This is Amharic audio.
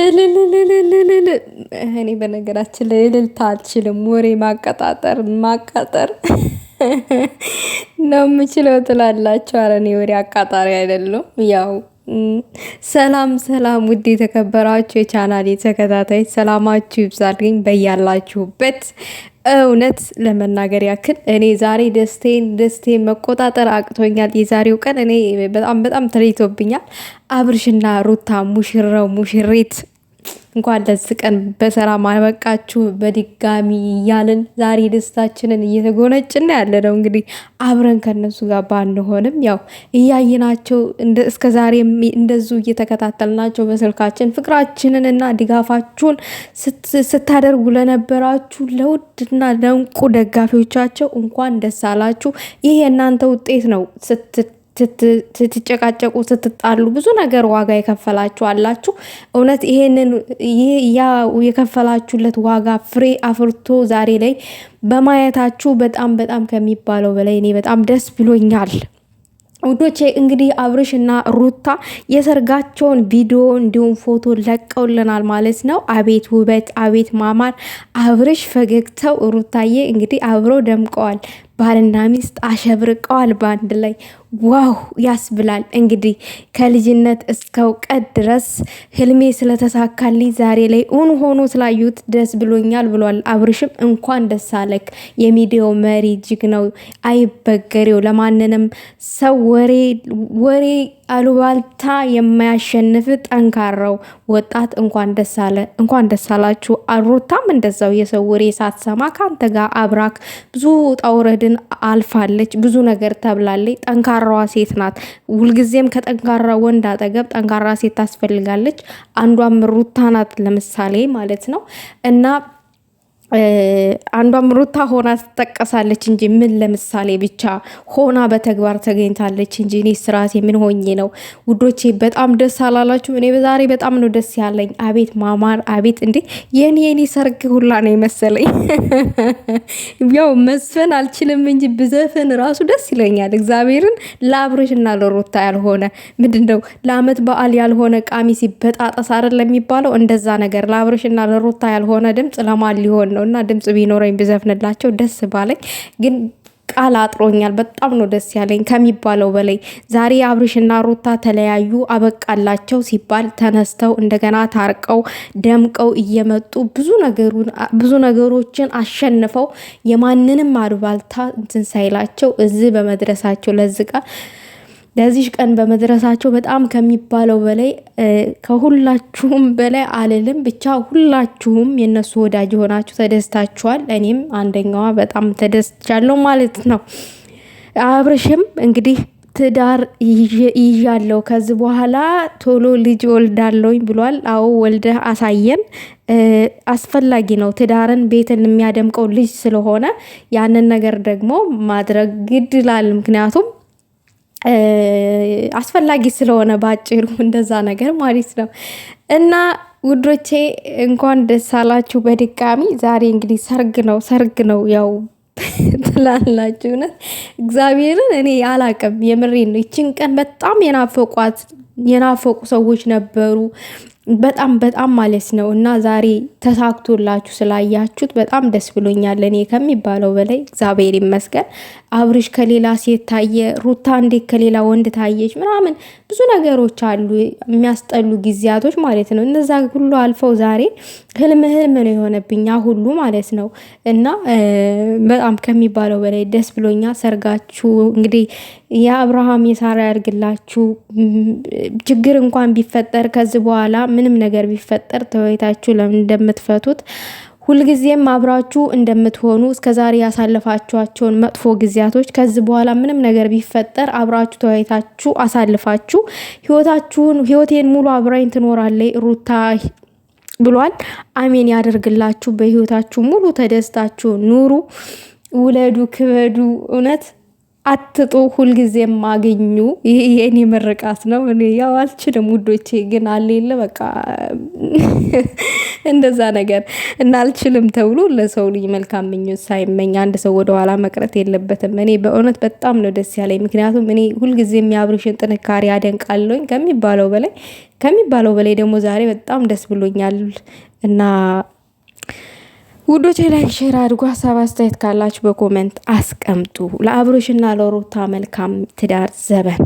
እልልልልልልል እኔ በነገራችን ላይ እልልታ አልችልም። ወሬ ማቃጠር ነው የምችለው ትላላችሁ። ኧረ እኔ ወሬ አቃጣሪ አይደለም። ያው ሰላም ሰላም፣ ውድ የተከበራችሁ የቻናሌ ተከታታዮች ሰላማችሁ ይብዛልኝ በያላችሁበት። እውነት ለመናገር ያክል እኔ ዛሬ ደስቴን መቆጣጠር አቅቶኛል። የዛሬው ቀን እኔ በጣም ተለይቶብኛል። አብርሽና ሩታ ሙሽሪት እንኳን ለዚህ ቀን በሰላም አበቃችሁ በድጋሚ እያልን ዛሬ ደስታችንን እየተጎነጭን ያለ ነው። እንግዲህ አብረን ከነሱ ጋር ባንሆንም ያው እያየናቸው እስከ ዛሬ እንደዙ እየተከታተልናቸው በስልካችን ፍቅራችንን እና ድጋፋችሁን ስታደርጉ ለነበራችሁ ለውድና ለእንቁ ደጋፊዎቻቸው እንኳን ደስ አላችሁ። ይህ የእናንተ ውጤት ነው። ስትጨቃጨቁ ስትጣሉ ብዙ ነገር ዋጋ የከፈላችሁ አላችሁ። እውነት ይሄንን ያ የከፈላችሁለት ዋጋ ፍሬ አፍርቶ ዛሬ ላይ በማየታችሁ በጣም ከሚባለው በላይ እኔ በጣም ደስ ብሎኛል። ውዶቼ እንግዲህ አብርሽ እና ሩታ የሰርጋቸውን ቪዲዮ እንዲሁም ፎቶ ለቀውልናል ማለት ነው። አቤት ውበት፣ አቤት ማማር፣ አብርሽ ፈገግታው፣ ሩታዬ እንግዲህ አብረው ደምቀዋል። ባልና ሚስት አሸብርቀዋል በአንድ ላይ ዋው ያስብላል። እንግዲህ ከልጅነት እስከ እውቀት ድረስ ህልሜ ስለተሳካልኝ ዛሬ ላይ እውን ሆኖ ስላዩት ደስ ብሎኛል ብሏል። አብርሽም እንኳን ደስ አለክ፣ የሚዲያው መሪ እጅግ ነው አይበገሬው፣ ለማንንም ሰው ወሬ አሉባልታ የማያሸንፍ ጠንካራው ወጣት እንኳን ደስ አላችሁ። ሩታም እንደዛው የሰው ወሬ ሳትሰማ ከአንተ ጋር አብራክ ብዙ ውጣ ውረድን አልፋለች፣ ብዙ ነገር ተብላለች። ጠንካራዋ ሴት ናት። ሁልጊዜም ከጠንካራ ወንድ አጠገብ ጠንካራ ሴት ታስፈልጋለች። አንዷም ሩታ ናት ለምሳሌ ማለት ነው። እና አንዷም ሩታ ሆና ትጠቀሳለች እንጂ ምን ለምሳሌ ብቻ ሆና በተግባር ተገኝታለች እንጂ እኔ ስራሴ ምን ሆኜ ነው? ውዶቼ በጣም ደስ አላላችሁ? እኔ በዛሬ በጣም ነው ደስ ያለኝ። አቤት ማማር፣ አቤት እንዴ! የኔ ሰርግ ሁላ ነው የመሰለኝ። ያው መስፈን አልችልም እንጂ ብዘፍን ራሱ ደስ ይለኛል። እግዚአብሔርን ለአብርሽ እና ለሩታ ያልሆነ ምንድነው ለአመት በዓል ያልሆነ ቀሚስ ሲበጣጠስ አይደል የሚባለው? እንደዛ ነገር ለአብርሽ እና ለሩታ ያልሆነ ድምጽ ለማን ሊሆን ነው? እና ድምጽ ቢኖረኝ ብዘፍንላቸው ደስ ባለኝ፣ ግን ቃል አጥሮኛል። በጣም ነው ደስ ያለኝ ከሚባለው በላይ። ዛሬ አብርሽና ሩታ ተለያዩ አበቃላቸው ሲባል ተነስተው እንደገና ታርቀው ደምቀው እየመጡ ብዙ ነገሮችን አሸንፈው የማንንም አሉባልታ እንትን ሳይላቸው እዚህ በመድረሳቸው ለዚህ ቀን በመድረሳቸው በጣም ከሚባለው በላይ ከሁላችሁም በላይ አልልም። ብቻ ሁላችሁም የነሱ ወዳጅ ሆናችሁ ተደስታችኋል። እኔም አንደኛዋ በጣም ተደስቻለሁ ማለት ነው። አብርሽም እንግዲህ ትዳር ይዣለሁ ከዚህ በኋላ ቶሎ ልጅ ወልዳለሁኝ ብሏል። አዎ ወልደህ አሳየን። አስፈላጊ ነው። ትዳርን ቤትን የሚያደምቀው ልጅ ስለሆነ ያንን ነገር ደግሞ ማድረግ ግድ ይላል። ምክንያቱም አስፈላጊ ስለሆነ ባጭሩ እንደዛ ነገር ማለት ነው። እና ውዶቼ እንኳን ደስ አላችሁ በድጋሚ። ዛሬ እንግዲህ ሰርግ ነው ያው ትላላችሁ። እውነት እግዚአብሔርን እኔ አላቅም፣ የምሬን ነው። ይችን ቀን በጣም የናፈቁ ሰዎች ነበሩ። በጣም ማለት ነው። እና ዛሬ ተሳክቶላችሁ ስላያችሁት በጣም ደስ ብሎኛል። እኔ ከሚባለው በላይ እግዚአብሔር ይመስገን። አብርሽ ከሌላ ሴት ታየ፣ ሩታ እንዴት ከሌላ ወንድ ታየች ምናምን ብዙ ነገሮች አሉ፣ የሚያስጠሉ ጊዜያቶች ማለት ነው። እነዛ ሁሉ አልፈው ዛሬ ህልም ነው የሆነብኛ ሁሉ ማለት ነው። እና በጣም ከሚባለው በላይ ደስ ብሎኛል። ሰርጋችሁ እንግዲህ የአብርሃም የሳራ ያድርግላችሁ። ችግር እንኳን ቢፈጠር ከዚህ በኋላ ምንም ነገር ቢፈጠር ተወያይታችሁ ለምን እንደምትፈቱት ሁልጊዜም አብራችሁ እንደምትሆኑ እስከዛሬ ያሳለፋችኋቸውን መጥፎ ጊዜያቶች ከዚህ በኋላ ምንም ነገር ቢፈጠር አብራችሁ ተወያይታችሁ አሳልፋችሁ ህይወቴን ሙሉ አብራኝ ትኖራለች ሩታ ብሏል። አሜን ያደርግላችሁ። በህይወታችሁ ሙሉ ተደስታችሁ ኑሩ፣ ውለዱ፣ ክበዱ። እውነት አትጡ፣ ሁልጊዜም ማገኙ። ይሄ የኔ ምርቃት ነው። እኔ ያው አልችልም ውዶቼ፣ ግን አሌለ በቃ እንደዛ ነገር እና አልችልም ተብሎ ለሰው ልጅ መልካም ምኞት ሳይመኝ አንድ ሰው ወደኋላ መቅረት የለበትም። እኔ በእውነት በጣም ነው ደስ ያለኝ። ምክንያቱም እኔ ሁልጊዜም የአብርሽን ጥንካሬ አደንቃለሁኝ ከሚባለው በላይ ደግሞ ዛሬ በጣም ደስ ብሎኛል እና ውዶቼ ላይክ ሼር አድርጎ ሀሳብ አስተያየት ካላችሁ በኮመንት አስቀምጡ። ለአብርሽና ለሩታ መልካም ትዳር ዘበን